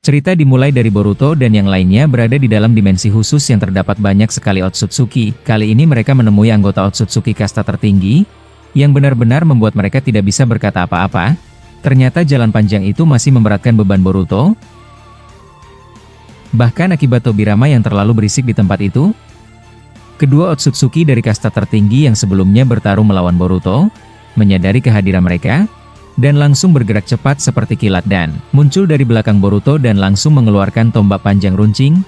Cerita dimulai dari Boruto dan yang lainnya berada di dalam dimensi khusus yang terdapat banyak sekali Otsutsuki. Kali ini mereka menemui anggota Otsutsuki kasta tertinggi, yang benar-benar membuat mereka tidak bisa berkata apa-apa. Ternyata jalan panjang itu masih memberatkan beban Boruto. Bahkan akibat Tobirama yang terlalu berisik di tempat itu, kedua Otsutsuki dari kasta tertinggi yang sebelumnya bertarung melawan Boruto, menyadari kehadiran mereka, dan langsung bergerak cepat seperti kilat dan muncul dari belakang Boruto dan langsung mengeluarkan tombak panjang runcing.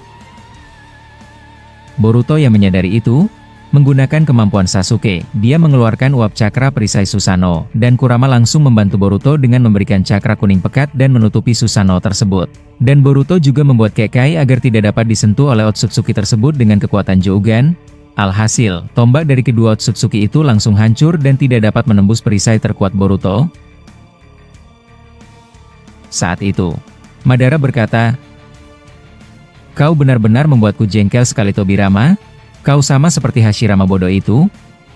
Boruto yang menyadari itu, menggunakan kemampuan Sasuke, dia mengeluarkan uap cakra perisai Susanoo, dan Kurama langsung membantu Boruto dengan memberikan cakra kuning pekat dan menutupi Susanoo tersebut. Dan Boruto juga membuat Kekai agar tidak dapat disentuh oleh Otsutsuki tersebut dengan kekuatan Jougan. Alhasil, tombak dari kedua Otsutsuki itu langsung hancur dan tidak dapat menembus perisai terkuat Boruto. Saat itu, Madara berkata, "Kau benar-benar membuatku jengkel sekali Tobirama. Kau sama seperti Hashirama bodoh itu.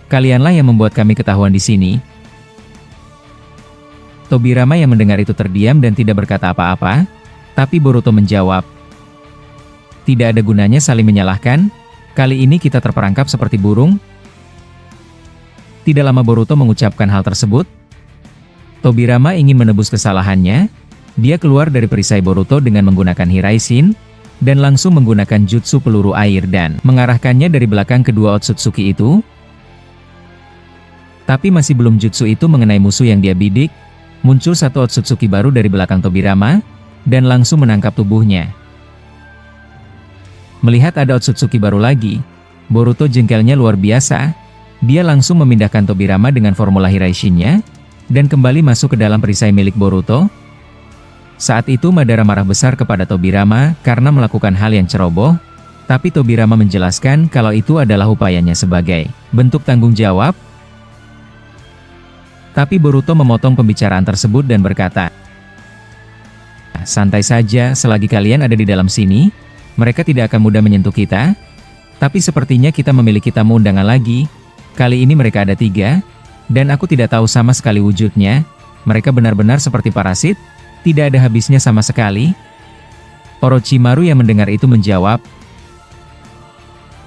Kalianlah yang membuat kami ketahuan di sini." Tobirama yang mendengar itu terdiam dan tidak berkata apa-apa, tapi Boruto menjawab, "Tidak ada gunanya saling menyalahkan. Kali ini kita terperangkap seperti burung." Tidak lama Boruto mengucapkan hal tersebut, Tobirama ingin menebus kesalahannya. Dia keluar dari perisai Boruto dengan menggunakan Hiraishin, dan langsung menggunakan jutsu peluru air dan mengarahkannya dari belakang kedua Otsutsuki itu. Tapi masih belum jutsu itu mengenai musuh yang dia bidik, muncul satu Otsutsuki baru dari belakang Tobirama, dan langsung menangkap tubuhnya. Melihat ada Otsutsuki baru lagi, Boruto jengkelnya luar biasa. Dia langsung memindahkan Tobirama dengan formula Hiraishin-nya, dan kembali masuk ke dalam perisai milik Boruto. Saat itu Madara marah besar kepada Tobirama karena melakukan hal yang ceroboh, tapi Tobirama menjelaskan kalau itu adalah upayanya sebagai bentuk tanggung jawab. Tapi Boruto memotong pembicaraan tersebut dan berkata, "Santai saja, selagi kalian ada di dalam sini, mereka tidak akan mudah menyentuh kita. Tapi sepertinya kita memiliki tamu undangan lagi. Kali ini mereka ada 3, dan aku tidak tahu sama sekali wujudnya. Mereka benar-benar seperti parasit. Tidak ada habisnya sama sekali." Orochimaru yang mendengar itu menjawab,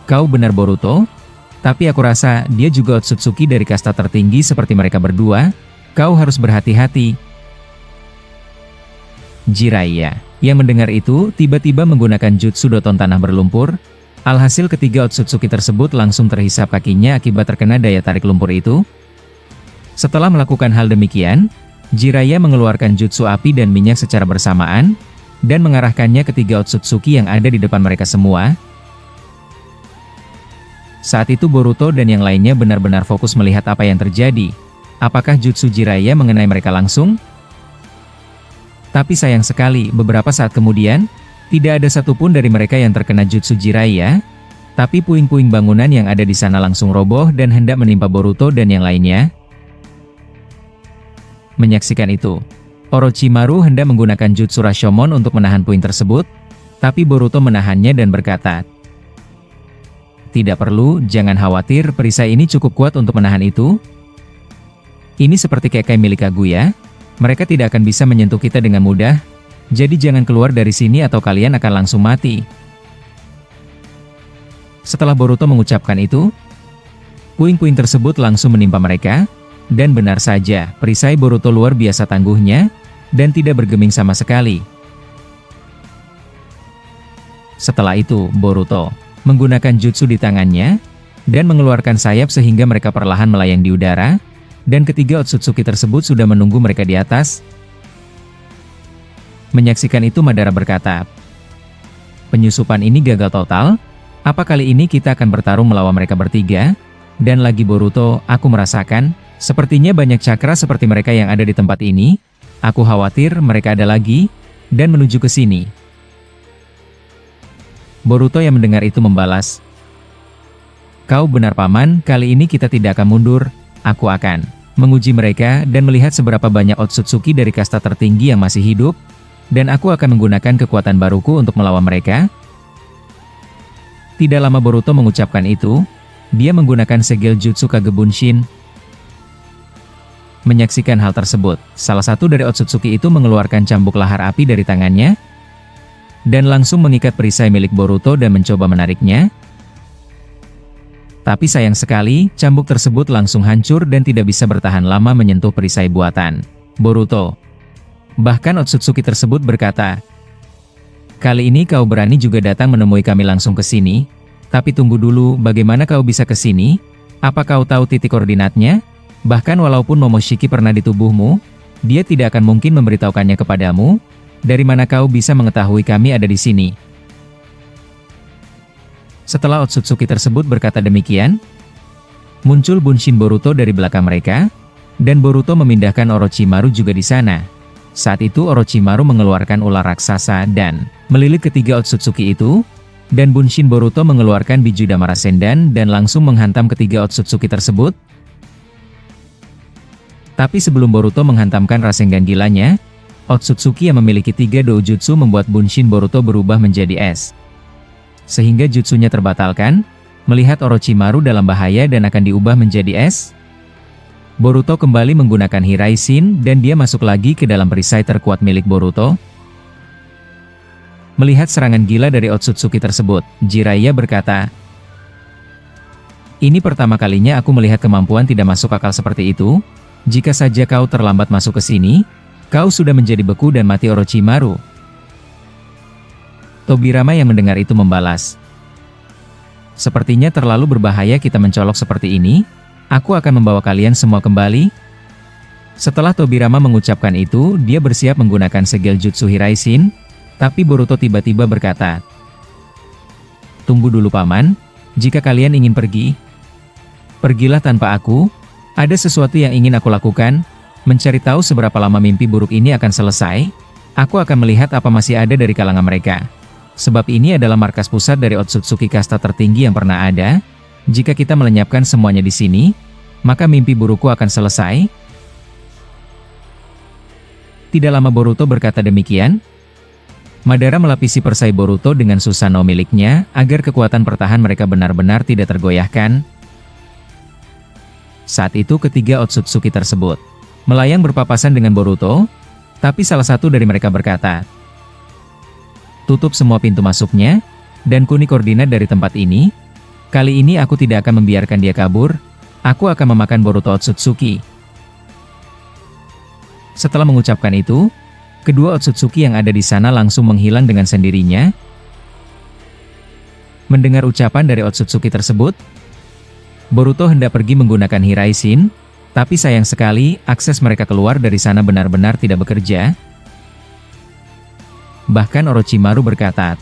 "Kau benar Boruto, tapi aku rasa dia juga Otsutsuki dari kasta tertinggi seperti mereka berdua. Kau harus berhati-hati." Jiraiya yang mendengar itu tiba-tiba menggunakan jutsu Doton Tanah Berlumpur. Alhasil ketiga Otsutsuki tersebut langsung terhisap kakinya akibat terkena daya tarik lumpur itu. Setelah melakukan hal demikian, Jiraiya mengeluarkan jutsu api dan minyak secara bersamaan, dan mengarahkannya ke 3 Otsutsuki yang ada di depan mereka semua. Saat itu Boruto dan yang lainnya benar-benar fokus melihat apa yang terjadi. Apakah jutsu Jiraiya mengenai mereka langsung? Tapi sayang sekali, beberapa saat kemudian, tidak ada satupun dari mereka yang terkena jutsu Jiraiya, tapi puing-puing bangunan yang ada di sana langsung roboh dan hendak menimpa Boruto dan yang lainnya. Menyaksikan itu, Orochimaru hendak menggunakan jutsu Rashomon untuk menahan puing tersebut, tapi Boruto menahannya dan berkata, "Tidak perlu, jangan khawatir, perisai ini cukup kuat untuk menahan itu. Ini seperti Kekai milik Kaguya, mereka tidak akan bisa menyentuh kita dengan mudah, jadi jangan keluar dari sini atau kalian akan langsung mati." Setelah Boruto mengucapkan itu, puing-puing tersebut langsung menimpa mereka. Dan benar saja, perisai Boruto luar biasa tangguhnya, dan tidak bergeming sama sekali. Setelah itu, Boruto menggunakan jutsu di tangannya, dan mengeluarkan sayap sehingga mereka perlahan melayang di udara, dan ketiga Otsutsuki tersebut sudah menunggu mereka di atas. Menyaksikan itu Madara berkata, "Penyusupan ini gagal total, apa kali ini kita akan bertarung melawan mereka bertiga?" Dan lagi Boruto, aku merasakan, sepertinya banyak cakra seperti mereka yang ada di tempat ini. Aku khawatir mereka ada lagi, dan menuju ke sini. Boruto yang mendengar itu membalas, "Kau benar paman, kali ini kita tidak akan mundur. Aku akan menguji mereka dan melihat seberapa banyak Otsutsuki dari kasta tertinggi yang masih hidup, dan aku akan menggunakan kekuatan baruku untuk melawan mereka." Tidak lama Boruto mengucapkan itu, dia menggunakan segel jutsu Kagebunshin. Menyaksikan hal tersebut, salah satu dari Otsutsuki itu mengeluarkan cambuk lahar api dari tangannya. dan langsung mengikat perisai milik Boruto dan mencoba menariknya. Tapi sayang sekali, cambuk tersebut langsung hancur dan tidak bisa bertahan lama menyentuh perisai buatan Boruto. Bahkan Otsutsuki tersebut berkata, "Kali ini kau berani juga datang menemui kami langsung ke sini? Tapi tunggu dulu, bagaimana kau bisa ke sini? Apa kau tahu titik koordinatnya? Bahkan walaupun Momoshiki pernah di tubuhmu, dia tidak akan mungkin memberitahukannya kepadamu. Dari mana kau bisa mengetahui kami ada di sini?" Setelah Otsutsuki tersebut berkata demikian, muncul Bunshin Boruto dari belakang mereka, dan Boruto memindahkan Orochimaru juga di sana. Saat itu Orochimaru mengeluarkan ular raksasa dan melilit ketiga Otsutsuki itu, dan Bunshin Boruto mengeluarkan biju Dama Rasendan dan langsung menghantam ketiga Otsutsuki tersebut. Tapi sebelum Boruto menghantamkan Rasengan gilanya, Otsutsuki yang memiliki 3 doujutsu membuat Bunshin Boruto berubah menjadi es. Sehingga jutsunya terbatalkan, melihat Orochimaru dalam bahaya dan akan diubah menjadi es, Boruto kembali menggunakan Hiraishin dan dia masuk lagi ke dalam perisai terkuat milik Boruto. Melihat serangan gila dari Otsutsuki tersebut, Jiraiya berkata, "Ini pertama kalinya aku melihat kemampuan tidak masuk akal seperti itu. Jika saja kau terlambat masuk ke sini, kau sudah menjadi beku dan mati Orochimaru." Tobirama yang mendengar itu membalas, "Sepertinya terlalu berbahaya kita mencolok seperti ini. Aku akan membawa kalian semua kembali." Setelah Tobirama mengucapkan itu, dia bersiap menggunakan segel jutsu Hiraishin, tapi Boruto tiba-tiba berkata, "Tunggu dulu paman, jika kalian ingin pergi, pergilah tanpa aku. Ada sesuatu yang ingin aku lakukan, mencari tahu seberapa lama mimpi buruk ini akan selesai. Aku akan melihat apa masih ada dari kalangan mereka. Sebab ini adalah markas pusat dari Otsutsuki kasta tertinggi yang pernah ada. Jika kita melenyapkan semuanya di sini, maka mimpi burukku akan selesai." Tidak lama Boruto berkata demikian. Madara melapisi perisai Boruto dengan Susanoo miliknya agar kekuatan pertahan mereka benar-benar tidak tergoyahkan. Saat itu ketiga Otsutsuki tersebut melayang berpapasan dengan Boruto, tapi salah satu dari mereka berkata, "Tutup semua pintu masuknya, dan kuni koordinat dari tempat ini. Kali ini aku tidak akan membiarkan dia kabur, aku akan memakan Boruto Otsutsuki." Setelah mengucapkan itu, kedua Otsutsuki yang ada di sana langsung menghilang dengan sendirinya. Mendengar ucapan dari Otsutsuki tersebut, Boruto hendak pergi menggunakan Hiraishin, tapi sayang sekali akses mereka keluar dari sana benar-benar tidak bekerja. Bahkan Orochimaru berkata,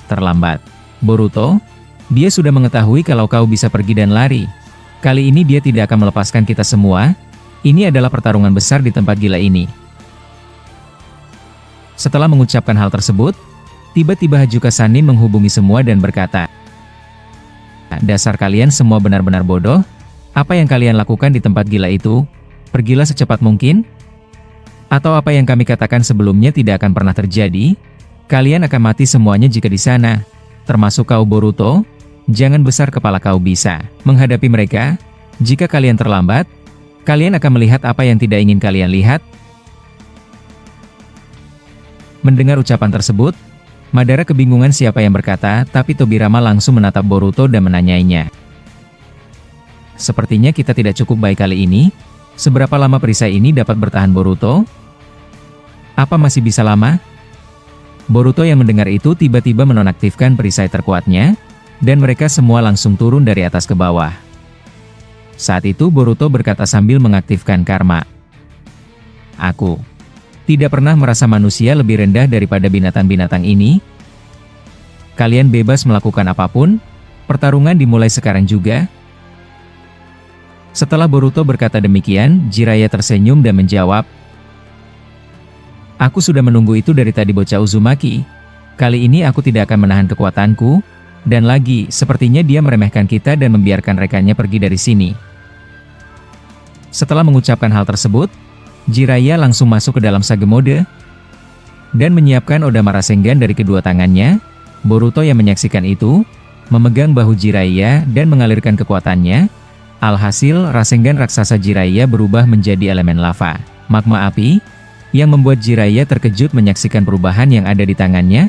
"Terlambat, Boruto. Dia sudah mengetahui kalau kau bisa pergi dan lari. Kali ini dia tidak akan melepaskan kita semua. Ini adalah pertarungan besar di tempat gila ini." Setelah mengucapkan hal tersebut, tiba-tiba Hajuka Sanin menghubungi semua dan berkata, "Dasar kalian semua benar-benar bodoh. Apa yang kalian lakukan di tempat gila itu? Pergilah secepat mungkin. Atau apa yang kami katakan sebelumnya tidak akan pernah terjadi? Kalian akan mati semuanya jika di sana. Termasuk kau Boruto. Jangan besar kepala kau bisa menghadapi mereka. Jika kalian terlambat, kalian akan melihat apa yang tidak ingin kalian lihat." Mendengar ucapan tersebut, Madara kebingungan siapa yang berkata, tapi Tobirama langsung menatap Boruto dan menanyainya, "Sepertinya kita tidak cukup baik kali ini. Seberapa lama perisai ini dapat bertahan Boruto? Apa masih bisa lama?" Boruto yang mendengar itu tiba-tiba menonaktifkan perisai terkuatnya, dan mereka semua langsung turun dari atas ke bawah. Saat itu Boruto berkata sambil mengaktifkan karma, "Aku tidak pernah merasa manusia lebih rendah daripada binatang-binatang ini. Kalian bebas melakukan apapun, pertarungan dimulai sekarang juga." Setelah Boruto berkata demikian, Jiraiya tersenyum dan menjawab, "Aku sudah menunggu itu dari tadi bocah Uzumaki. Kali ini aku tidak akan menahan kekuatanku, dan lagi, sepertinya dia meremehkan kita dan membiarkan rekannya pergi dari sini." Setelah mengucapkan hal tersebut, Jiraiya langsung masuk ke dalam Sage Mode dan menyiapkan Odama Rasengan dari kedua tangannya. Boruto yang menyaksikan itu, memegang bahu Jiraiya dan mengalirkan kekuatannya. Alhasil, Rasengan raksasa Jiraiya berubah menjadi elemen lava, magma api, Yang membuat Jiraiya terkejut menyaksikan perubahan yang ada di tangannya,